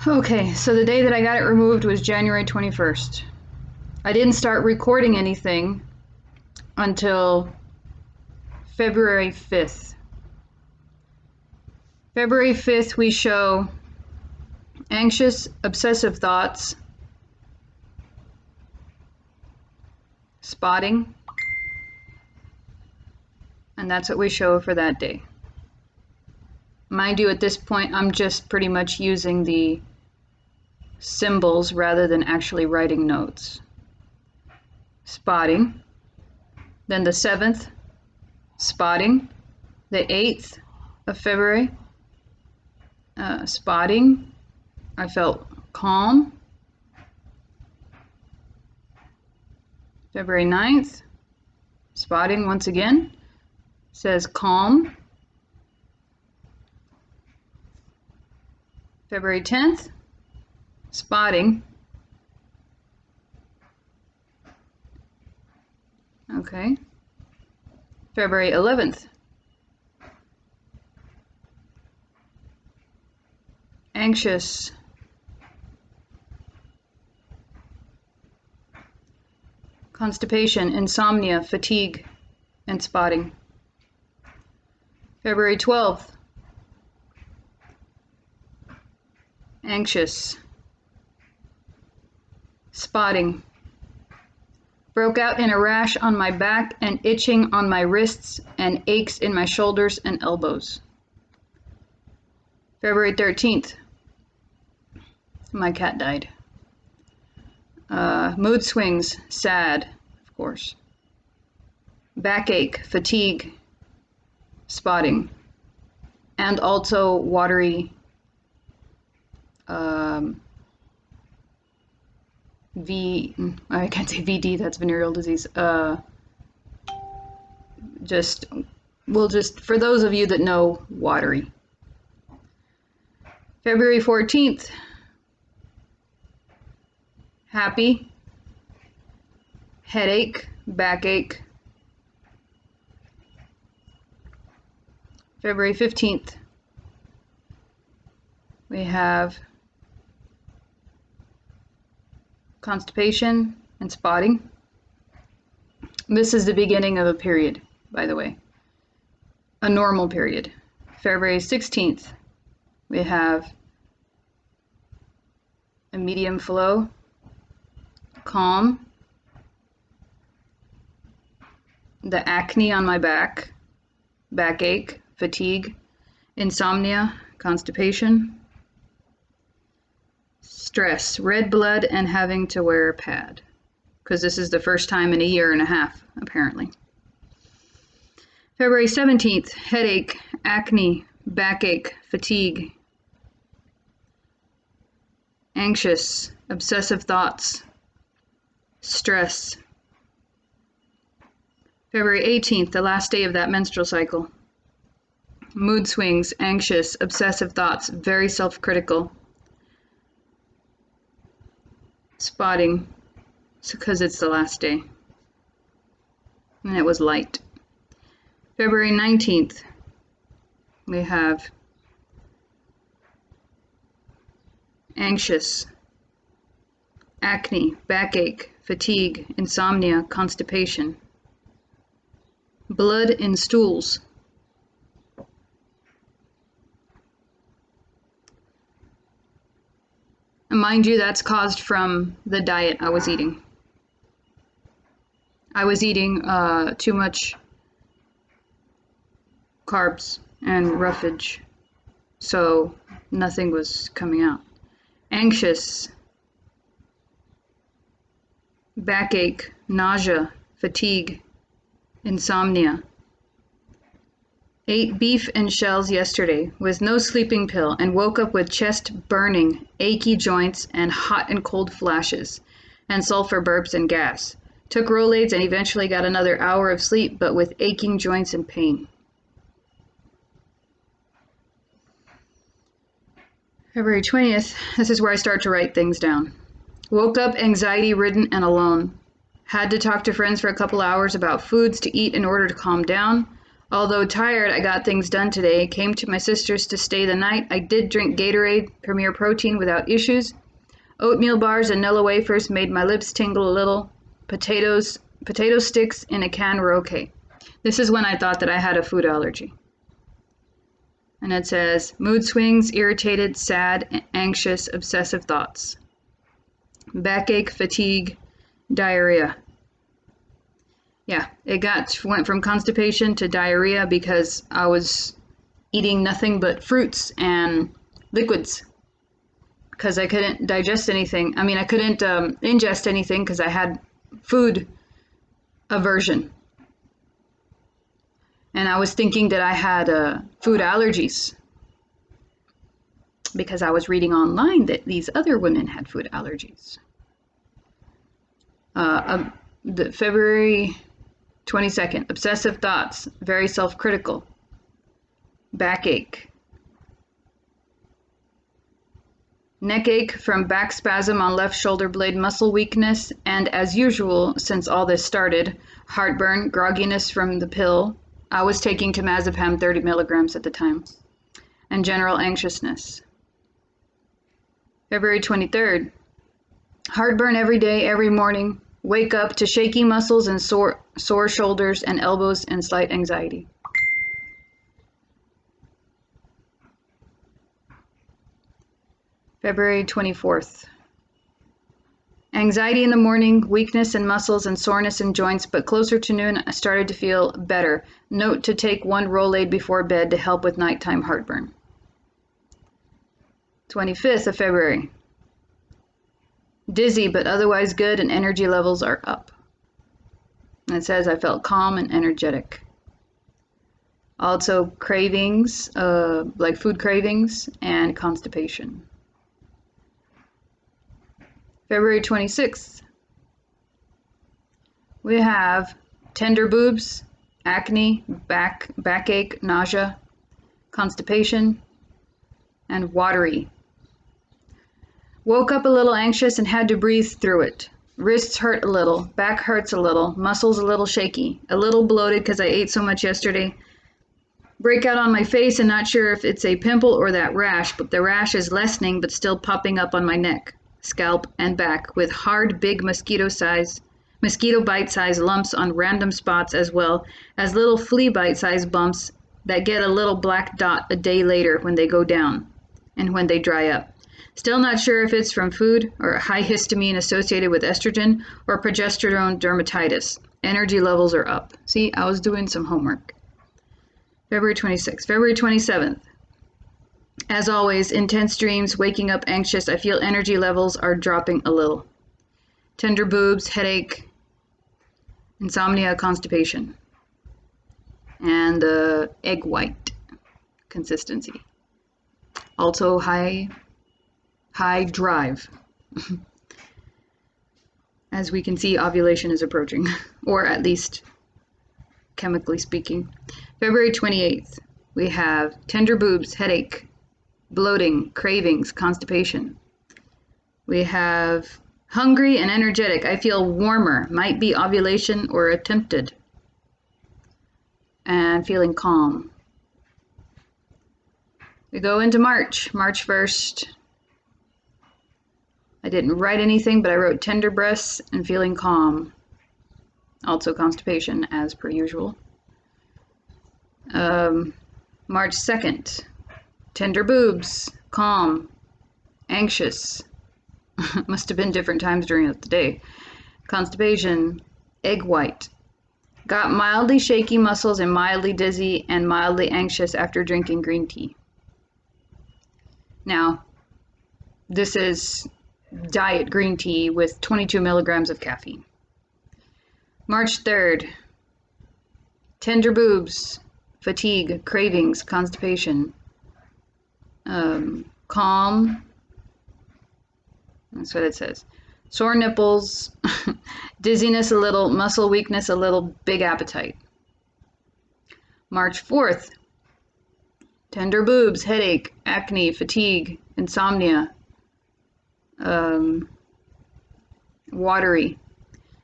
Okay, so the day that I got it removed was January 21st. I didn't start recording anything until February 5th. February 5th, we show anxious, obsessive thoughts, spotting, and that's what we show for that day. Mind you, at this point, I'm just pretty much using the symbols rather than actually writing notes. Spotting. Then the 7th, spotting. The 8th of February, spotting. I felt calm. February 9th, spotting once again. Says calm. February 10th, spotting. Okay. February 11th, anxious. Constipation, insomnia, fatigue, and spotting. February 12th, anxious, spotting. Broke out in a rash on my back and itching on my wrists and aches in my shoulders and elbows. February 13th, my cat died. Mood swings, sad, of course. Backache, fatigue, spotting, and also watery I can't say VD, that's venereal disease. We'll just, for those of you that know, watery. February 14th, happy, headache, backache. February 15th, we have constipation and spotting. This is the beginning of a period, by the way, a normal period. February 16th, we have a medium flow, calm, the acne on my back, backache, fatigue, insomnia, constipation, stress, red blood, and having to wear a pad, because this is the first time in a year and a half, apparently. February 17th, headache, acne, backache, fatigue, anxious, obsessive thoughts, stress. February 18th, the last day of that menstrual cycle. Mood swings, anxious, obsessive thoughts, very self-critical. Spotting, because it's the last day. And it was light. February 19th, we have anxious, acne, backache, fatigue, insomnia, constipation, blood in stools. And mind you, that's caused from the diet I was eating. I was eating too much carbs and roughage, so nothing was coming out. Anxious, backache, nausea, fatigue, insomnia. Ate beef and shells yesterday with no sleeping pill and woke up with chest burning, achy joints, and hot and cold flashes, and sulfur burps and gas. Took Rolaids and eventually got another hour of sleep, but with aching joints and pain. February 20th, this is where I start to write things down. Woke up anxiety-ridden and alone. Had to talk to friends for a couple hours about foods to eat in order to calm down. Although tired, I got things done today. Came to my sister's to stay the night. I did drink Gatorade, Premier Protein without issues. Oatmeal bars and Nilla wafers made my lips tingle a little. Potato sticks in a can were okay. This is when I thought that I had a food allergy. And it says, mood swings, irritated, sad, anxious, obsessive thoughts. Backache, fatigue, diarrhea. Yeah, went from constipation to diarrhea because I was eating nothing but fruits and liquids because I couldn't digest anything. I mean, I couldn't ingest anything because I had food aversion. And I was thinking that I had food allergies because I was reading online that these other women had food allergies. The February 22nd, obsessive thoughts, very self-critical, backache, neck ache from back spasm on left shoulder blade muscle weakness, and as usual, since all this started, heartburn, grogginess from the pill. I was taking temazepam 30 milligrams at the time, and general anxiousness. February 23rd, heartburn every day, every morning. Wake up to shaky muscles and sore shoulders and elbows and slight anxiety. February 24th. Anxiety in the morning, weakness in muscles and soreness in joints, but closer to noon I started to feel better. Note to take 1 Rolade before bed to help with nighttime heartburn. 25th of February. Dizzy but otherwise good and energy levels are up. And it says I felt calm and energetic. Also cravings, like food cravings and constipation. February 26th. We have tender boobs, acne, backache, nausea, constipation, and watery. Woke up a little anxious and had to breathe through it. Wrists hurt a little, back hurts a little, muscles a little shaky, a little bloated because I ate so much yesterday. Breakout on my face and not sure if it's a pimple or that rash, but the rash is lessening but still popping up on my neck, scalp, and back with hard, big mosquito bite-sized lumps on random spots as well as little flea bite-sized bumps that get a little black dot a day later when they go down and when they dry up. Still not sure if it's from food or high histamine associated with estrogen or progesterone dermatitis. Energy levels are up. See, I was doing some homework. February 26th. February 27th. As always, intense dreams, waking up anxious. I feel energy levels are dropping a little. Tender boobs, headache, insomnia, constipation. And egg white consistency. Also high drive. As we can see, ovulation is approaching, or at least chemically speaking. February 28th, we have tender boobs, headache, bloating, cravings, constipation. We have hungry and energetic. I feel warmer, might be ovulation or attempted. And feeling calm. We go into March 1st. I didn't write anything, but I wrote tender breasts and feeling calm. Also constipation, as per usual. March 2nd, tender boobs, calm, anxious. Must have been different times during the day. Constipation, egg white. Got mildly shaky muscles and mildly dizzy and mildly anxious after drinking green tea. Now, this is diet green tea with 22 milligrams of caffeine. March 3rd, tender boobs, fatigue, cravings, constipation, calm, that's what it says, sore nipples, dizziness a little, muscle weakness a little, big appetite. March 4th, tender boobs, headache, acne, fatigue, insomnia, watery.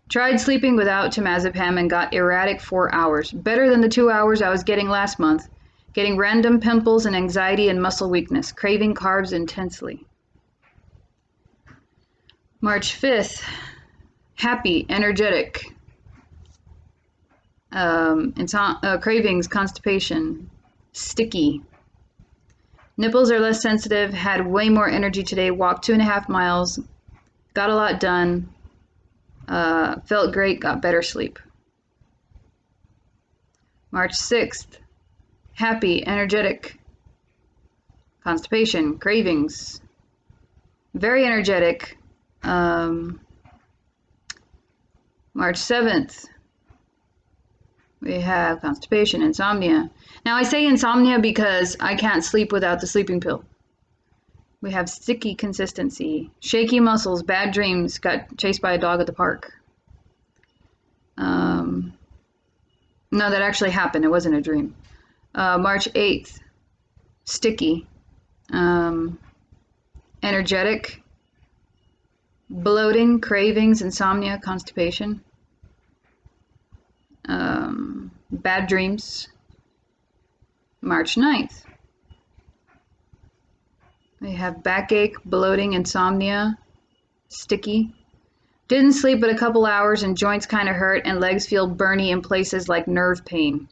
Tried sleeping without temazepam and got erratic 4 hours. Better than the 2 hours I was getting last month. Getting random pimples and anxiety and muscle weakness. Craving carbs intensely. March 5th. Happy, energetic. Cravings, constipation. Sticky. Nipples are less sensitive. Had way more energy today. Walked 2.5 miles. Got a lot done. Felt great. Got better sleep. March 6th. Happy, energetic. Constipation, cravings. Very energetic. March 7th. We have constipation, insomnia. Now I say insomnia because I can't sleep without the sleeping pill. We have sticky consistency, shaky muscles, bad dreams, got chased by a dog at the park. No, that actually happened. It wasn't a dream. March 8th, sticky, energetic, bloating, cravings, insomnia, constipation, bad dreams. March 9th, we have backache, bloating, insomnia, sticky. Didn't sleep but a couple hours and joints kind of hurt and legs feel burny in places like nerve pain.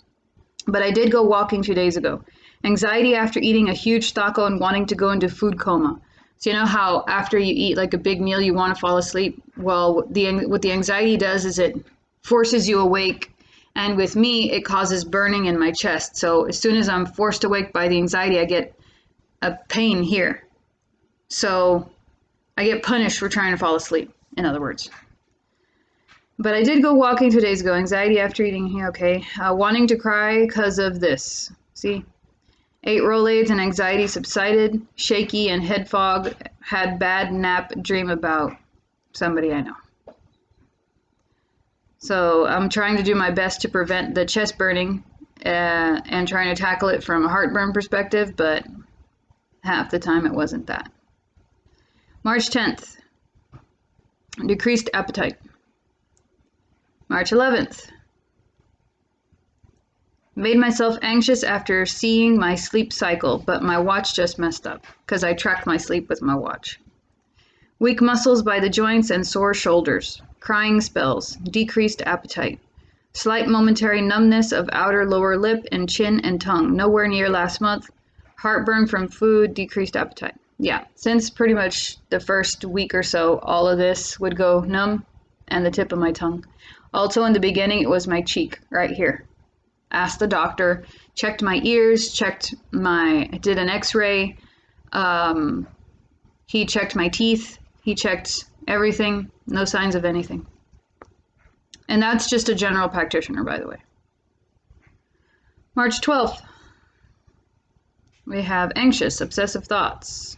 But I did go walking 2 days ago. Anxiety after eating a huge taco and wanting to go into food coma. So you know how after you eat like a big meal you want to fall asleep? Well, what the anxiety does is it forces you awake. And with me, it causes burning in my chest. So as soon as I'm forced awake by the anxiety, I get a pain here. So I get punished for trying to fall asleep, in other words. But I did go walking 2 days ago. Anxiety after eating here, okay. Wanting to cry because of this. See? 8 Rolaids and anxiety subsided. Shaky and head fog. Had bad nap dream about somebody I know. So I'm trying to do my best to prevent the chest burning and trying to tackle it from a heartburn perspective, but half the time it wasn't that. March 10th. Decreased appetite. March 11th. Made myself anxious after seeing my sleep cycle, but my watch just messed up because I track my sleep with my watch. Weak muscles by the joints and sore shoulders. Crying spells. Decreased appetite. Slight momentary numbness of outer lower lip and chin and tongue. Nowhere near last month. Heartburn from food. Decreased appetite. Yeah, since pretty much the first week or so, all of this would go numb and the tip of my tongue. Also in the beginning, it was my cheek right here. Asked the doctor, checked my ears, did an x-ray. He checked my teeth. He checked everything. No signs of anything. And that's just a general practitioner, by the way. March 12th. We have anxious, obsessive thoughts.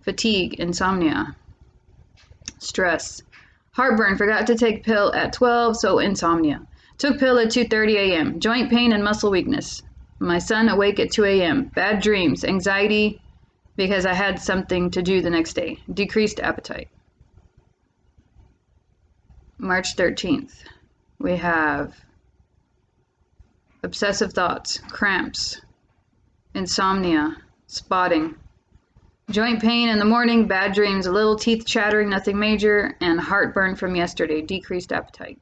Fatigue, insomnia, stress, heartburn, forgot to take pill at 12, so insomnia. Took pill at 2:30 a.m., joint pain and muscle weakness. My son awake at 2 a.m., bad dreams, anxiety because I had something to do the next day, decreased appetite. March 13th, we have obsessive thoughts, cramps, insomnia, spotting, joint pain in the morning, bad dreams, a little teeth chattering, nothing major, and heartburn from yesterday, decreased appetite.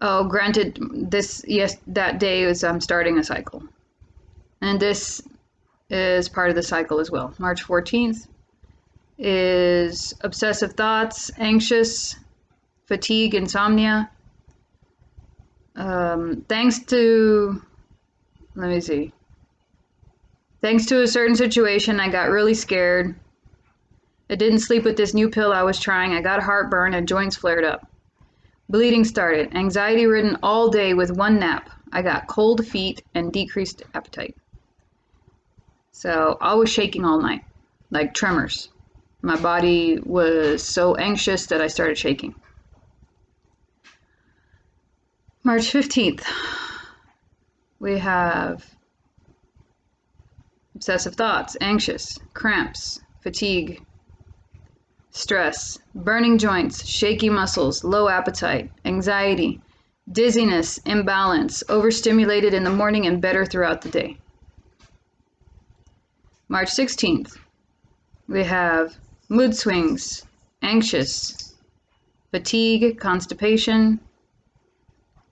Oh, granted, that day is I'm starting a cycle. And this is part of the cycle as well. March 14th is obsessive thoughts, anxious, fatigue, insomnia. Thanks to a certain situation, I got really scared. I didn't sleep with this new pill I was trying. I got heartburn and joints flared up. Bleeding started. Anxiety ridden all day with one nap. I got cold feet and decreased appetite. So I was shaking all night, like tremors. My body was so anxious that I started shaking. March 15th, we have obsessive thoughts, anxious, cramps, fatigue, stress, burning joints, shaky muscles, low appetite, anxiety, dizziness, imbalance, overstimulated in the morning and better throughout the day. March 16th, we have mood swings, anxious, fatigue, constipation,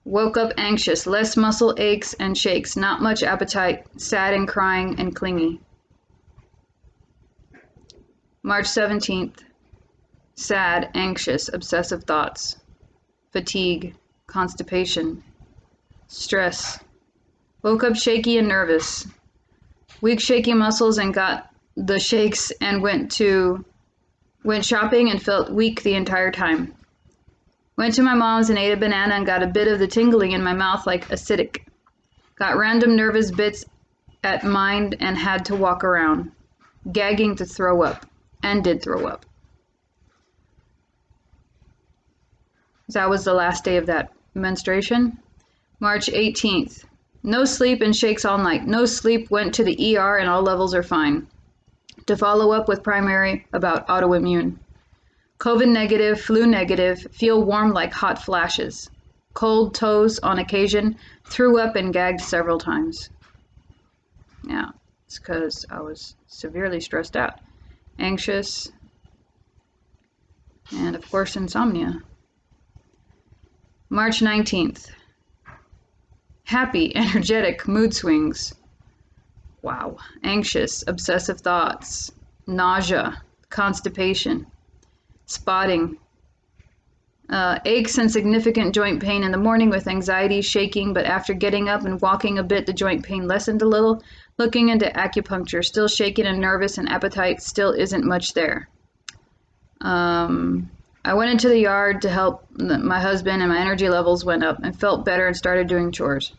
woke up anxious, less muscle aches and shakes, not much appetite, sad and crying and clingy. March 17th, sad, anxious, obsessive thoughts, fatigue, constipation, stress, woke up shaky and nervous, weak shaky muscles and got the shakes and went shopping and felt weak the entire time. Went to my mom's and ate a banana and got a bit of the tingling in my mouth like acidic. Got random nervous bits at mind and had to walk around, gagging to throw up, and did throw up. That was the last day of that menstruation. March 18th. No sleep and shakes all night. No sleep, went to the ER and all levels are fine. To follow up with primary about autoimmune. COVID negative, flu negative, feel warm like hot flashes. Cold toes on occasion, threw up and gagged several times. Yeah, it's because I was severely stressed out. Anxious, and of course insomnia. March 19th. Happy, energetic, mood swings. Wow. Anxious, obsessive thoughts, nausea, constipation, spotting, aches and significant joint pain in the morning with anxiety, shaking, but after getting up and walking a bit, the joint pain lessened a little. Looking into acupuncture, still shaking and nervous, and appetite still isn't much there. I went into the yard to help my husband and my energy levels went up and felt better and started doing chores.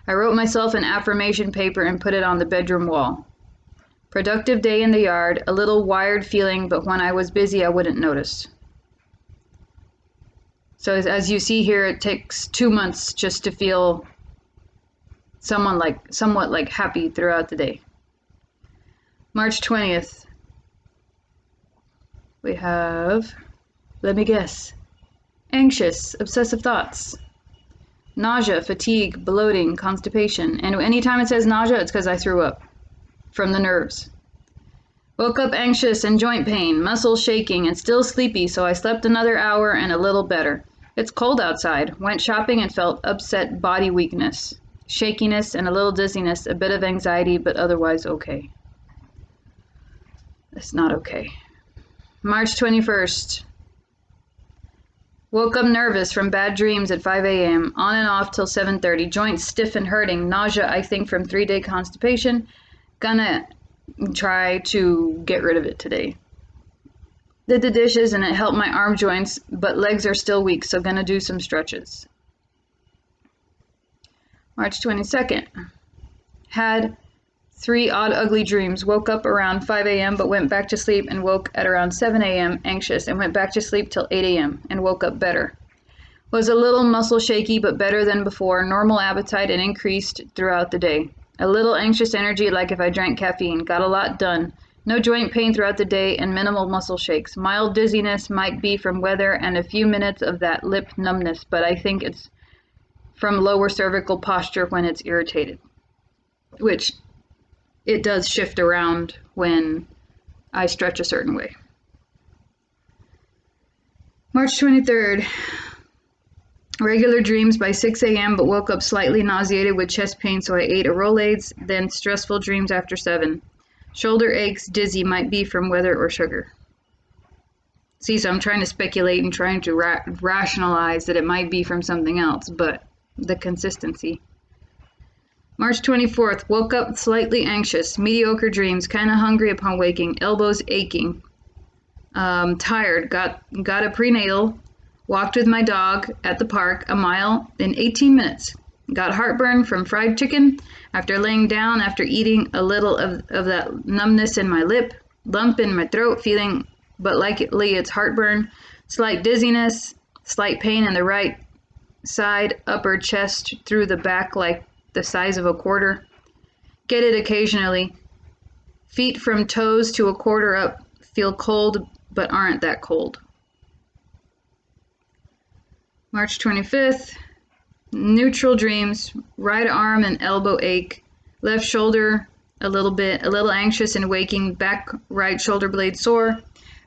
I wrote myself an affirmation paper and put it on the bedroom wall. Productive day in the yard, a little wired feeling, but when I was busy I wouldn't notice. So as you see here, it takes 2 months just to feel somewhat like happy throughout the day. March 20th, we have, let me guess, anxious, obsessive thoughts, nausea, fatigue, bloating, constipation. And anytime it says nausea, it's because I threw up from the nerves. Woke up anxious and joint pain, muscles shaking, and still sleepy, so I slept another hour and a little better. It's cold outside. Went shopping and felt upset body weakness, shakiness, and a little dizziness, a bit of anxiety, but otherwise okay. It's not okay. March 21st. Woke up nervous from bad dreams at 5 a.m., on and off till 7:30. Joints stiff and hurting. Nausea, I think, from 3-day constipation. Gonna try to get rid of it today. Did the dishes and it helped my arm joints, but legs are still weak, so gonna do some stretches. March 22nd. Had 3 odd, ugly dreams. Woke up around 5 a.m. but went back to sleep and woke at around 7 a.m. anxious and went back to sleep till 8 a.m. and woke up better. Was a little muscle shaky but better than before. Normal appetite and increased throughout the day. A little anxious energy like if I drank caffeine. Got a lot done. No joint pain throughout the day and minimal muscle shakes. Mild dizziness might be from weather and a few minutes of that lip numbness, but I think it's from lower cervical posture when it's irritated, which it does shift around when I stretch a certain way. March 23rd. Regular dreams by 6 a.m. but woke up slightly nauseated with chest pain, so I ate a Rolaids, then stressful dreams after 7. Shoulder aches, dizzy, might be from weather or sugar. See, so I'm trying to speculate and trying to rationalize that it might be from something else, but the consistency. March 24th, woke up slightly anxious, mediocre dreams, kind of hungry upon waking, elbows aching, tired, got a prenatal, walked with my dog at the park a mile in 18 minutes. Got heartburn from fried chicken after laying down after eating a little of that numbness in my lip, lump in my throat, feeling but likely it's heartburn, slight dizziness, slight pain in the right side, upper chest through the back like the size of a quarter. Get it occasionally. Feet from toes to a quarter up, feel cold but aren't that cold. March 25th, neutral dreams, right arm and elbow ache, left shoulder a little anxious and waking, back right shoulder blade sore.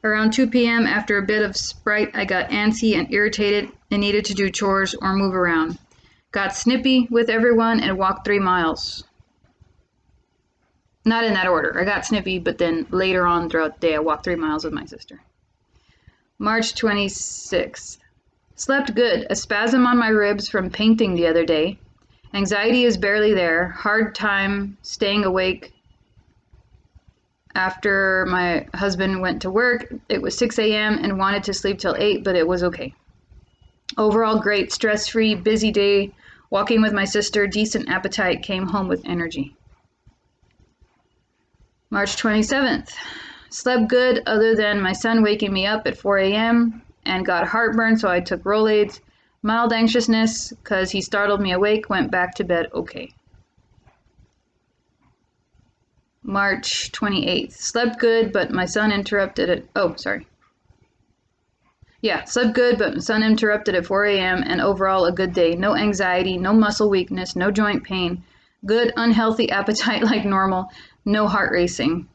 Around 2 p.m. after a bit of Sprite, I got antsy and irritated and needed to do chores or move around. Got snippy with everyone and walked 3 miles. Not in that order. I got snippy, but then later on throughout the day, I walked 3 miles with my sister. March 26th. Slept good. A spasm on my ribs from painting the other day. Anxiety is barely there. Hard time staying awake after my husband went to work. It was 6 a.m. and wanted to sleep till 8, but it was okay. Overall great, stress-free, busy day. Walking with my sister, decent appetite, came home with energy. March 27th. Slept good other than my son waking me up at 4 a.m. and got heartburn, so I took Rolaids. Mild anxiousness because he startled me awake, went back to bed okay. March 28th. Slept good, but my son interrupted it. Slept good, but my son interrupted at 4 a.m. and overall a good day. No anxiety, no muscle weakness, no joint pain. Good, unhealthy appetite like normal. No heart racing.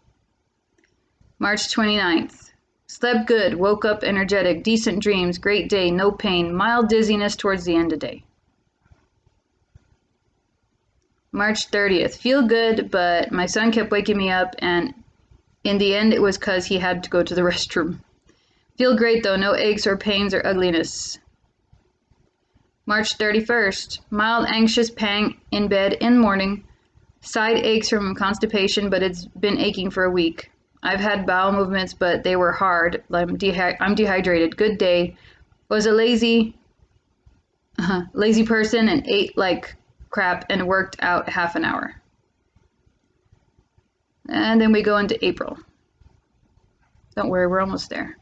March 29th. Slept good, woke up energetic, decent dreams, great day, no pain, mild dizziness towards the end of the day. March 30th. Feel good, but my son kept waking me up, and in the end it was because he had to go to the restroom. Feel great though, no aches or pains or ugliness. March 31st. Mild anxious pang in bed in morning. Side aches from constipation, but it's been aching for a week. I've had bowel movements, but they were hard. I'm dehydrated. Good day. Was a lazy person and ate like crap and worked out half an hour. And then we go into April. Don't worry, we're almost there.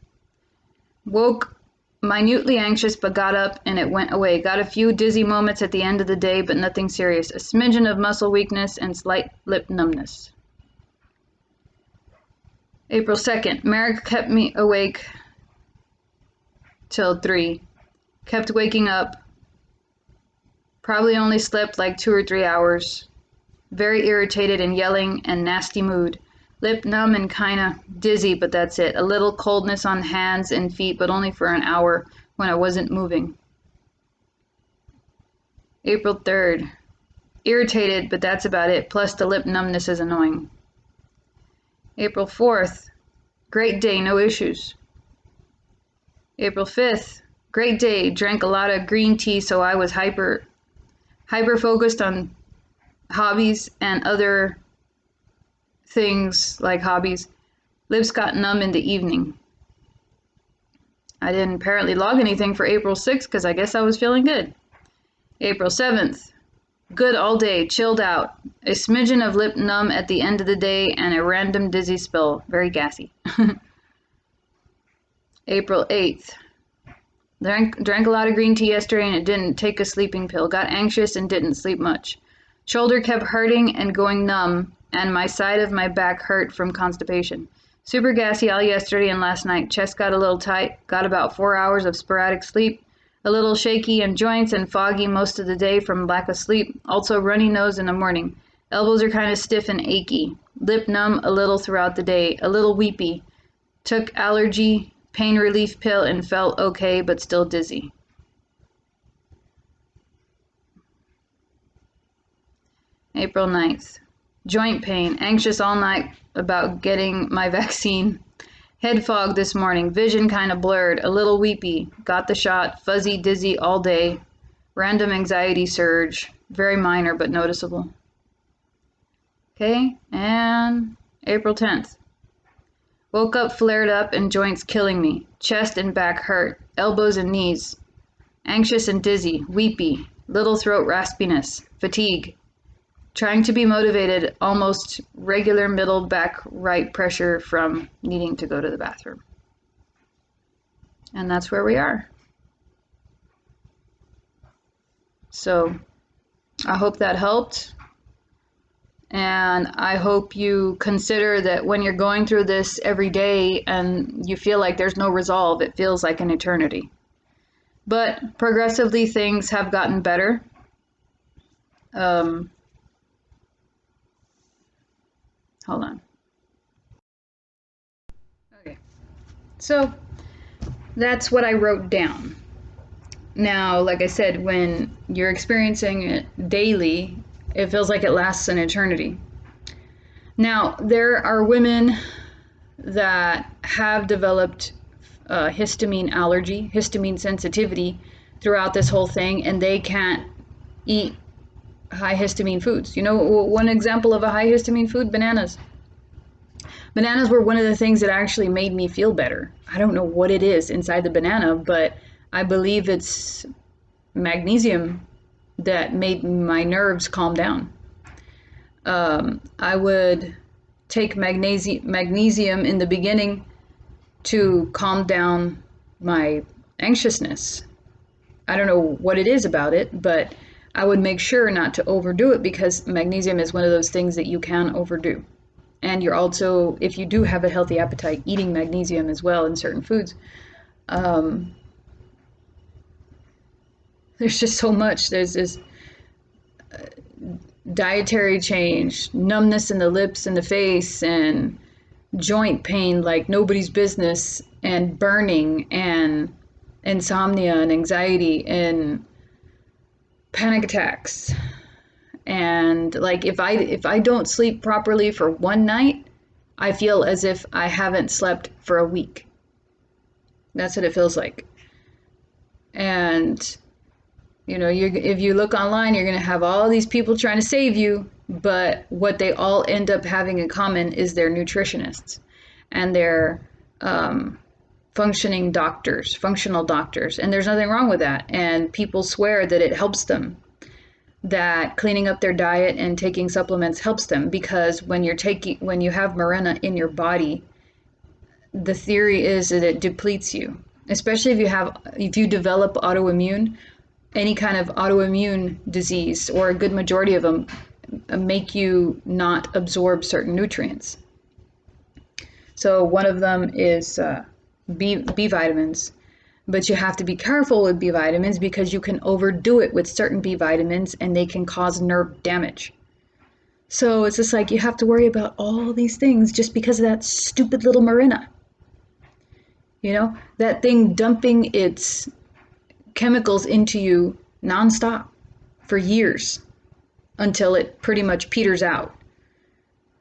Woke minutely anxious, but got up and it went away. Got a few dizzy moments at the end of the day, but nothing serious. A smidgen of muscle weakness and slight lip numbness. April 2nd. Merrick kept me awake till 3. Kept waking up. Probably only slept like 2 or 3 hours. Very irritated and yelling and nasty mood. Lip numb and kinda dizzy, but that's it. A little coldness on hands and feet, but only for an hour when I wasn't moving. April 3rd. Irritated, but that's about it. Plus the lip numbness is annoying. April 4th. Great day, no issues. April 5th. Great day. Drank a lot of green tea, so I was hyper focused on hobbies and other things like hobbies. Lips got numb in the evening. I didn't apparently log anything for April 6th because I guess I was feeling good. April 7th. Good all day, chilled out. A smidgen of lip numb at the end of the day and a random dizzy spell. Very gassy. April 8th. Drank a lot of green tea yesterday and it didn't take a sleeping pill. Got anxious and didn't sleep much. Shoulder kept hurting and going numb, and my side of my back hurt from constipation. Super gassy all yesterday and last night. Chest got a little tight. Got about 4 hours of sporadic sleep. A little shaky in joints and foggy most of the day from lack of sleep. Also runny nose in the morning. Elbows are kind of stiff and achy. Lip numb a little throughout the day. A little weepy. Took allergy pain relief pill and felt okay, but still dizzy. April 9th. Joint pain. Anxious all night about getting my vaccine. Head fog this morning. Vision kind of blurred. A little weepy. Got the shot. Fuzzy, dizzy all day. Random anxiety surge. Very minor but noticeable. Okay, and April 10th. Woke up flared up and joints killing me. Chest and back hurt. Elbows and knees. Anxious and dizzy. Weepy. Little throat raspiness. Fatigue. Trying to be motivated. Almost regular middle back right pressure from needing to go to the bathroom. And that's where we are. So I hope that helped. And I hope you consider that when you're going through this every day and you feel like there's no resolve, it feels like an eternity. But progressively, things have gotten better. Um, Hold on. Okay. So that's what I wrote down. Now, like I said, when you're experiencing it daily, it feels like it lasts an eternity. Now, there are women that have developed histamine allergy, histamine sensitivity throughout this whole thing, and they can't eat high histamine foods. You know, one example of a high histamine food, bananas. Bananas were one of the things that actually made me feel better. I don't know what it is inside the banana, but I believe it's magnesium that made my nerves calm down. I would take magnesium in the beginning to calm down my anxiousness. I don't know what it is about it, but I would make sure not to overdo it because magnesium is one of those things that you can overdo. And you're also, if you do have a healthy appetite, eating magnesium as well in certain foods. Um, there's just so much. There's this dietary change, numbness in the lips and the face, and joint pain like nobody's business, and burning, and insomnia, and anxiety, and panic attacks. And like if I don't sleep properly for one night, I feel as if I haven't slept for a week. That's what it feels like. And if you look online, you're going to have all these people trying to save you, but what they all end up having in common is they're nutritionists and they're functional doctors, and there's nothing wrong with that. And people swear that it helps them, that cleaning up their diet and taking supplements helps them, because when you have Mirena in your body, the theory is that it depletes you, especially if you develop any kind of autoimmune disease, or a good majority of them make you not absorb certain nutrients. So one of them is B vitamins. But you have to be careful with B vitamins because you can overdo it with certain B vitamins and they can cause nerve damage. So it's just like you have to worry about all these things just because of that stupid little Mirena. That thing dumping its chemicals into you nonstop for years until it pretty much peters out.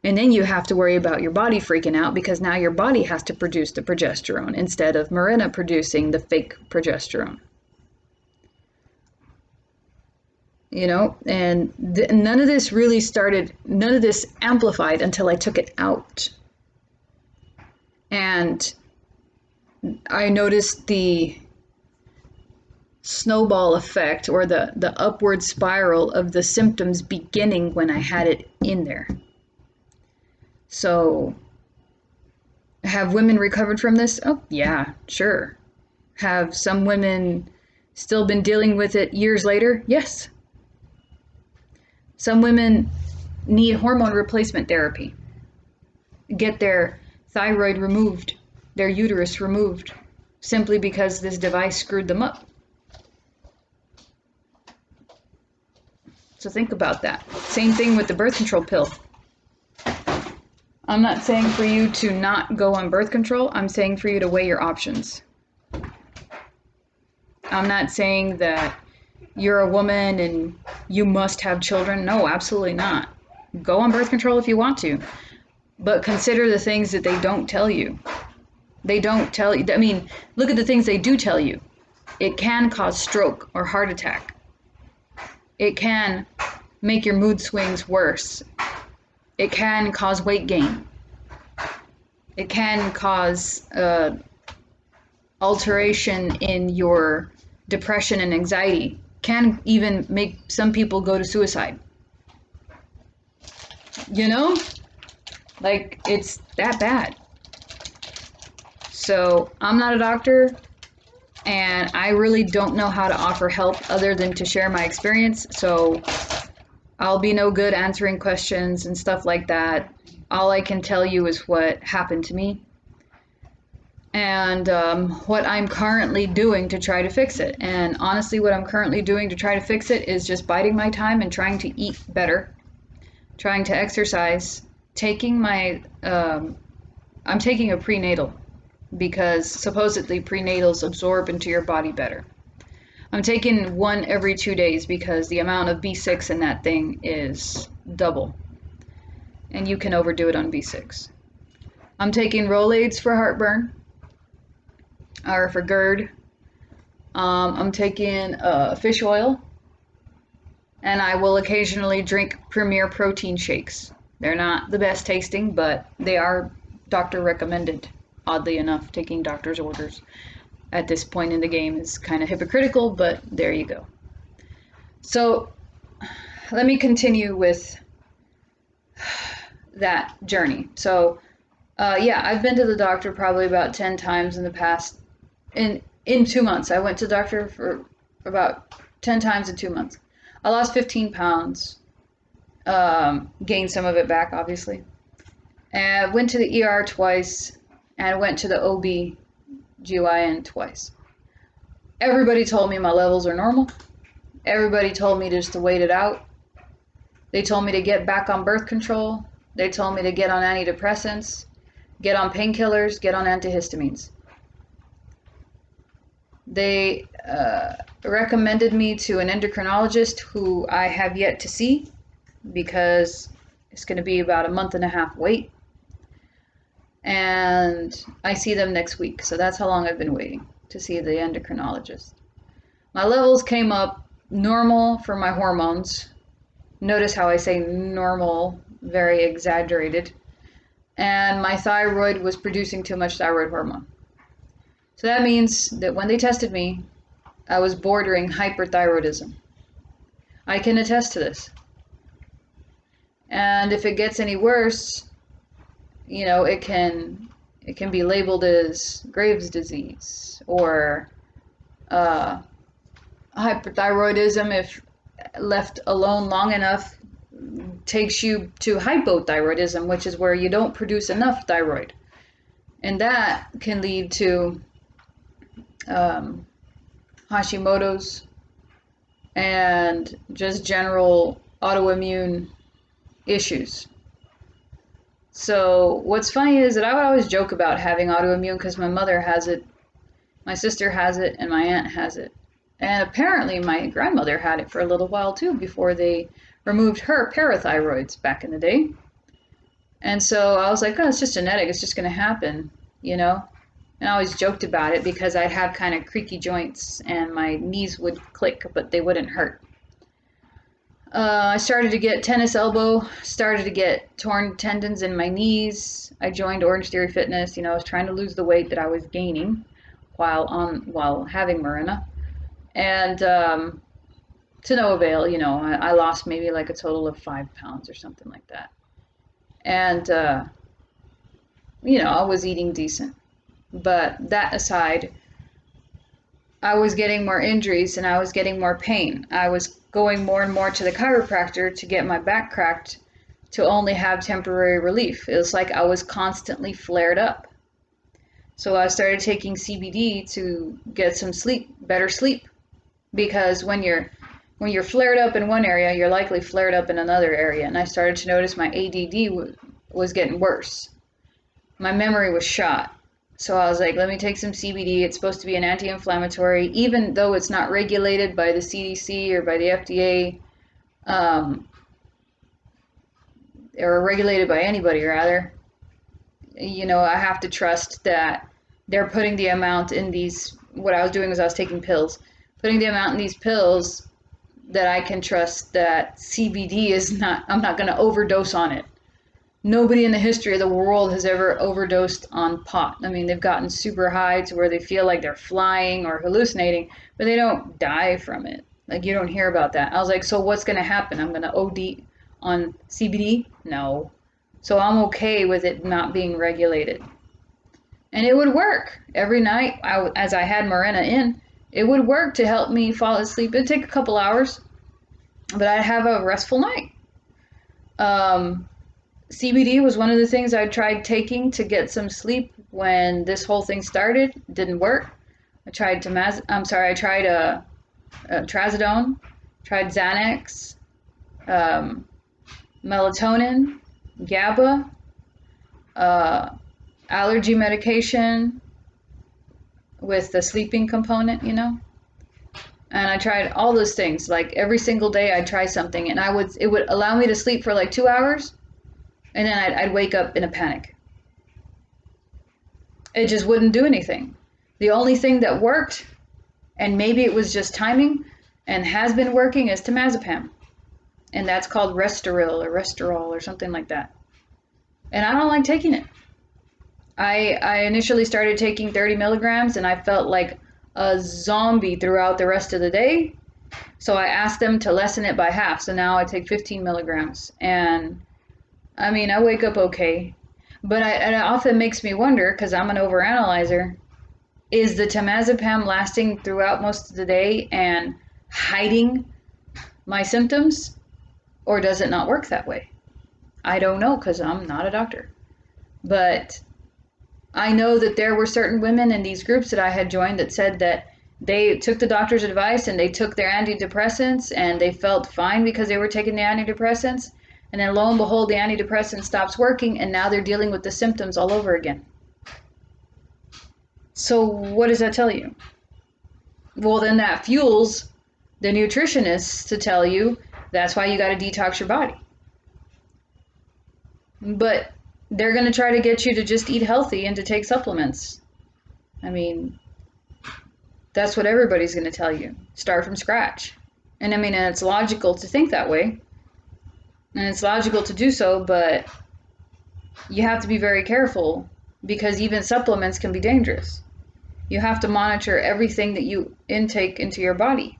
And then you have to worry about your body freaking out because now your body has to produce the progesterone instead of Mirena producing the fake progesterone. And none of this amplified until I took it out. And I noticed the snowball effect, or the upward spiral of the symptoms beginning when I had it in there. So, have women recovered from this? Oh, yeah, sure. Have some women still been dealing with it years later? Yes. Some women need hormone replacement therapy, get their thyroid removed, their uterus removed, simply because this device screwed them up. So think about that. Same thing with the birth control pill. I'm not saying for you to not go on birth control. I'm saying for you to weigh your options. I'm not saying that you're a woman and you must have children. No, absolutely not. Go on birth control if you want to. But consider the things that they don't tell you. They don't tell you. I mean, look at the things they do tell you. It can cause stroke or heart attack. It can make your mood swings worse. It can cause weight gain. It can cause alteration in your depression and anxiety. Can even make some people go to suicide. Like, it's that bad. So I'm not a doctor, and I really don't know how to offer help other than to share my experience. So I'll be no good answering questions and stuff like that. All I can tell you is what happened to me and what I'm currently doing to try to fix it. And honestly, what I'm currently doing to try to fix it is just biding my time and trying to eat better, trying to exercise, taking my, I'm taking a prenatal because supposedly prenatals absorb into your body better. I'm taking one every 2 days because the amount of B6 in that thing is double, and you can overdo it on B6. I'm taking Rolaids for heartburn, or for GERD. I'm taking fish oil, and I will occasionally drink Premier protein shakes. They're not the best tasting, but they are doctor recommended. Oddly enough, taking doctor's orders at this point in the game is kind of hypocritical, but there you go. So let me continue with that journey. So yeah, I've been to the doctor probably about 10 times in the past. In 2 months, I went to the doctor for about 10 times in 2 months. I lost 15 pounds, gained some of it back, obviously. And went to the ER twice, and went to the OB/GYN twice. Everybody told me my levels are normal. Everybody told me just to wait it out. They told me to get back on birth control. They told me to get on antidepressants, get on painkillers, get on antihistamines. They recommended me to an endocrinologist who I have yet to see because it's going to be about a month and a half wait. And I see them next week. So that's how long I've been waiting to see the endocrinologist. My levels came up normal for my hormones. Notice how I say normal, very exaggerated. And my thyroid was producing too much thyroid hormone. So that means that when they tested me, I was bordering hyperthyroidism. I can attest to this. And if it gets any worse, you know, it can be labeled as Graves' disease or hyperthyroidism, if left alone long enough, takes you to hypothyroidism, which is where you don't produce enough thyroid. And that can lead to Hashimoto's and just general autoimmune issues. So what's funny is that I would always joke about having autoimmune because my mother has it, my sister has it, and my aunt has it. And apparently my grandmother had it for a little while too before they removed her parathyroids back in the day. And so I was like, oh, it's just genetic. It's just going to happen, you know? And I always joked about it because I'd have kind of creaky joints and my knees would click, but they wouldn't hurt. I started to get tennis elbow, started to get torn tendons in my knees. I joined Orange Theory Fitness. You know, I was trying to lose the weight that I was gaining while having Mirena. And to no avail, you know, I lost maybe like a total of 5 pounds or something like that. And, you know, I was eating decent. But that aside, I was getting more injuries and I was getting more pain. I was going more and more to the chiropractor to get my back cracked to only have temporary relief. It was like I was constantly flared up. So I started taking CBD to get some sleep, better sleep, because when you're flared up in one area, you're likely flared up in another area. And I started to notice my ADD was getting worse. My memory was shot. So I was like, let me take some CBD. It's supposed to be an anti-inflammatory, even though it's not regulated by the CDC or by the FDA, or regulated by anybody, rather. You know, I have to trust that they're putting the amount in these, what I was doing was I was taking pills, putting the amount in these pills that I can trust that CBD is not, I'm not going to overdose on it. Nobody in the history of the world has ever overdosed on pot. I mean, they've gotten super high to where they feel like they're flying or hallucinating, but they don't die from it. Like, you don't hear about that. I was like, so what's going to happen? I'm going to OD on CBD? No. So I'm okay with it not being regulated. And it would work. Every night, as I had Mirena in, it would work to help me fall asleep. It'd take a couple hours. but I have a restful night. Um, CBD was one of the things I tried taking to get some sleep when this whole thing started. It didn't work. I tried I tried trazodone, tried Xanax, um, melatonin, GABA, uh, allergy medication with the sleeping component, And I tried all those things. Like every single day, I'd try something, and it would allow me to sleep for like 2 hours, and then I'd wake up in a panic. It just wouldn't do anything. The only thing that worked, and maybe it was just timing, and has been working, is temazepam, and that's called Restoril or something like that. And I don't like taking it. I initially started taking 30 milligrams, and I felt like a zombie throughout the rest of the day. So I asked them to lessen it by half. So now I take 15 milligrams. And I mean, I wake up okay. But it often makes me wonder, because I'm an overanalyzer, is the temazepam lasting throughout most of the day and hiding my symptoms? Or does it not work that way? I don't know, because I'm not a doctor. But I know that there were certain women in these groups that I had joined that said that they took the doctor's advice and they took their antidepressants and they felt fine because they were taking the antidepressants. And then lo and behold, the antidepressant stops working and now they're dealing with the symptoms all over again. So what does that tell you? Well, then that fuels the nutritionists to tell you that's why you got to detox your body. But they're going to try to get you to just eat healthy and to take supplements. I mean, that's what everybody's going to tell you. Start from scratch. And I mean, and it's logical to think that way. And it's logical to do so, but you have to be very careful because even supplements can be dangerous. You have to monitor everything that you intake into your body.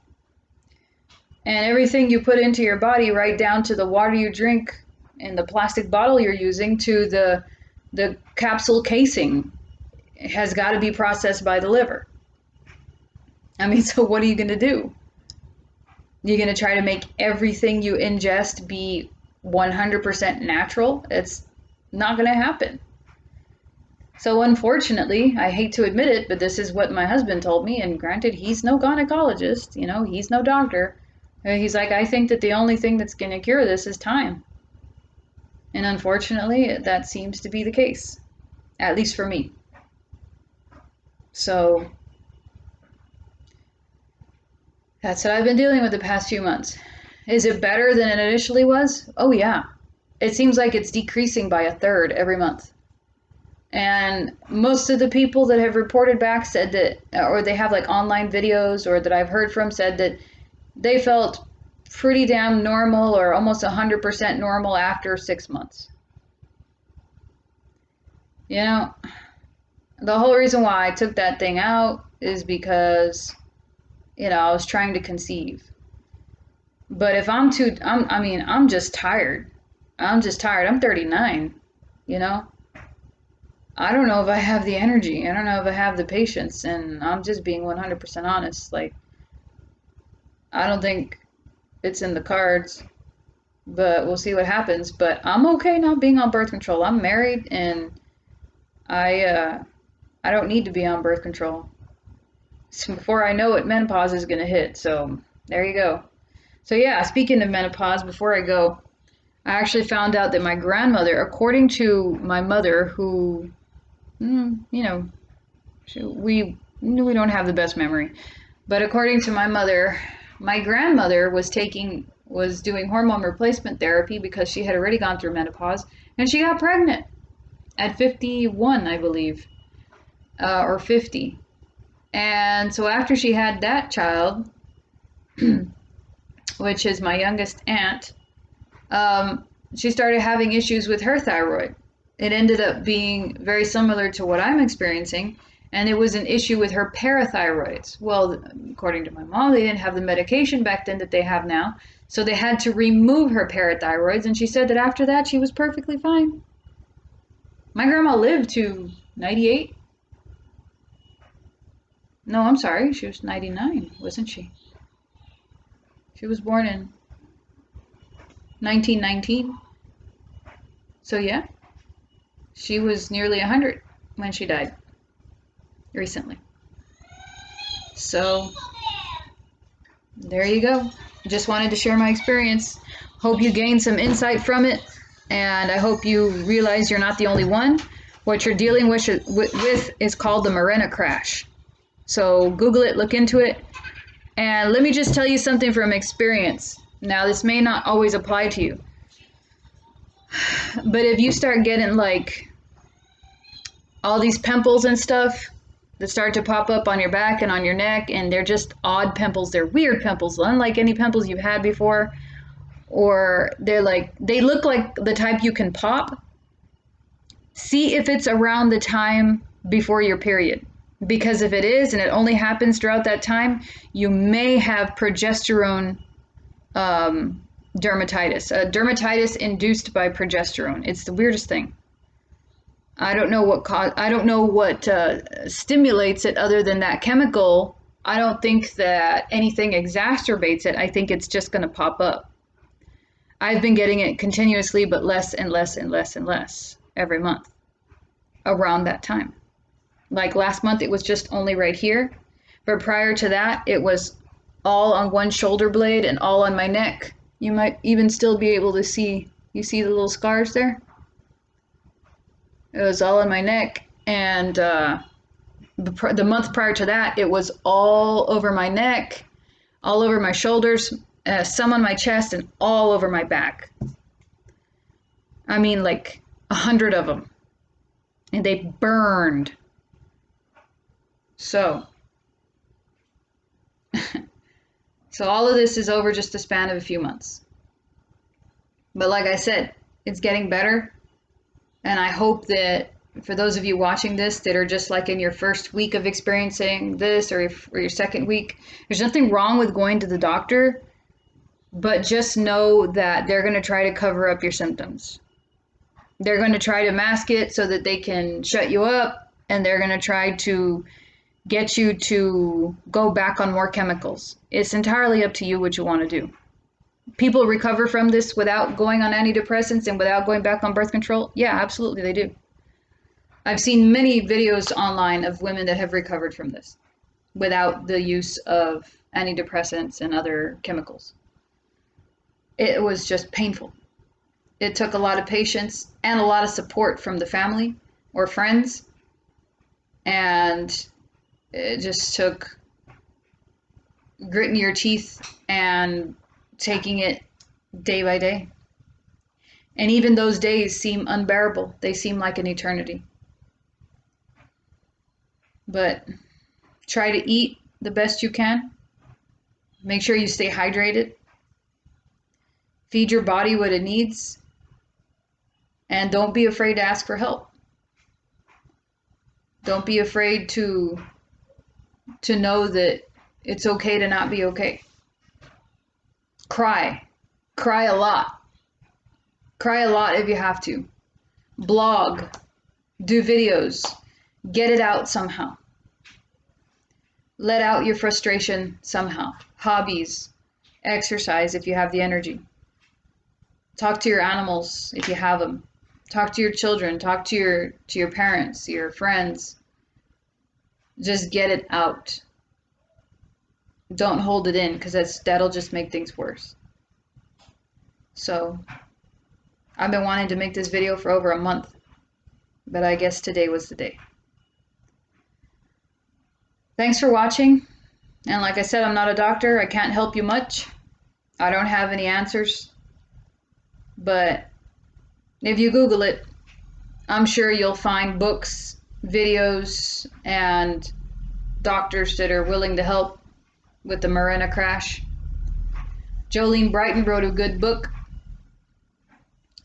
And everything you put into your body, right down to the water you drink in the plastic bottle you're using to the capsule casing, has got to be processed by the liver. I mean, so what are you going to do? You're going to try to make everything you ingest be 100% natural? It's not going to happen. So unfortunately, I hate to admit it, but this is what my husband told me. And granted, he's no gynecologist, he's no doctor. He's like, I think that the only thing that's going to cure this is time. And unfortunately, that seems to be the case, at least for me. So that's what I've been dealing with the past few months. Is it better than it initially was? Oh yeah. It seems like it's decreasing by a third every month. And most of the people that have reported back said that, or they have like online videos or that I've heard from said that they felt pretty damn normal or almost 100% normal after 6 months. The whole reason why I took that thing out is because, I was trying to conceive. But if I'm just tired. I'm just tired. I'm 39, I don't know if I have the energy. I don't know if I have the patience. And I'm just being 100% honest. Like, I don't think it's in the cards, but we'll see what happens. But I'm okay not being on birth control. I'm married and I don't need to be on birth control. So before I know it, menopause is going to hit. So there you go. So yeah, speaking of menopause, before I go, I actually found out that my grandmother, according to my mother, who, we don't have the best memory, but according to my mother, my grandmother was doing hormone replacement therapy because she had already gone through menopause, and she got pregnant at 51, I believe, or 50. And so after she had that child, which is my youngest aunt, she started having issues with her thyroid. It ended up being very similar to what I'm experiencing, and it was an issue with her parathyroids. Well, according to my mom, they didn't have the medication back then that they have now, so they had to remove her parathyroids, and she said that after that she was perfectly fine. My grandma lived to 98. No, I'm sorry, she was 99, wasn't she? She was born in 1919. So yeah, she was nearly 100 when she died recently. So there you go. Just wanted to share my experience. Hope you gained some insight from it, and I hope you realize you're not the only one. What you're dealing with is called the Mirena Crash. So Google it, look into it, and let me just tell you something from experience. Now, this may not always apply to you, but if you start getting like all these pimples and stuff that start to pop up on your back and on your neck, and they're just odd pimples, they're weird pimples, unlike any pimples you've had before, or they look like the type you can pop, see if it's around the time before your period. Because if it is, and it only happens throughout that time, you may have progesterone dermatitis, dermatitis induced by progesterone. It's the weirdest thing. I don't know what stimulates it other than that chemical. I don't think that anything exacerbates it. I think it's just going to pop up. I've been getting it continuously, but less and less and less and less every month around that time. Like last month, it was just only right here. But prior to that, it was all on one shoulder blade and all on my neck. You might even still be able to see, you see the little scars there? It was all on my neck. And the month prior to that, it was all over my neck, all over my shoulders, some on my chest, and all over my back. I mean, like 100 of them. And they burned. So all of this is over just a span of a few months. But like I said, it's getting better. And I hope that for those of you watching this that are just like in your first week of experiencing this, or your second week, there's nothing wrong with going to the doctor, but just know that they're going to try to cover up your symptoms. They're going to try to mask it so that they can shut you up, and they're going to try to get you to go back on more chemicals. It's entirely up to you what you want to do. People recover from this without going on antidepressants and without going back on birth control? Yeah, absolutely they do. I've seen many videos online of women that have recovered from this without the use of antidepressants and other chemicals. It was just painful. It took a lot of patience and a lot of support from the family or friends, and it just took gritting your teeth and taking it day by day. And even those days seem unbearable. They seem like an eternity. But try to eat the best you can. Make sure you stay hydrated. Feed your body what it needs. And don't be afraid to ask for help. Don't be afraid to know that it's okay to not be okay. Cry. Cry a lot. Cry a lot if you have to. Blog. Do videos. Get it out somehow. Let out your frustration somehow. Hobbies. Exercise if you have the energy. Talk to your animals if you have them. Talk to your children. Talk to your parents, your friends. Just get it out. Don't hold it in, because that'll just make things worse. So I've been wanting to make this video for over a month, but I guess today was the day. Thanks for watching. And like I said, I'm not a doctor. I can't help you much. I don't have any answers. But if you Google it, I'm sure you'll find books, videos, and doctors that are willing to help with the Mirena Crash. Jolene Brighton wrote a good book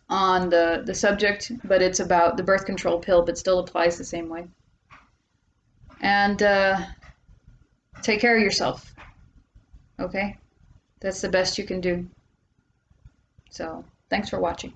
on the subject, but it's about the birth control pill, but still applies the same way. And take care of yourself, okay? That's the best you can do. So thanks for watching.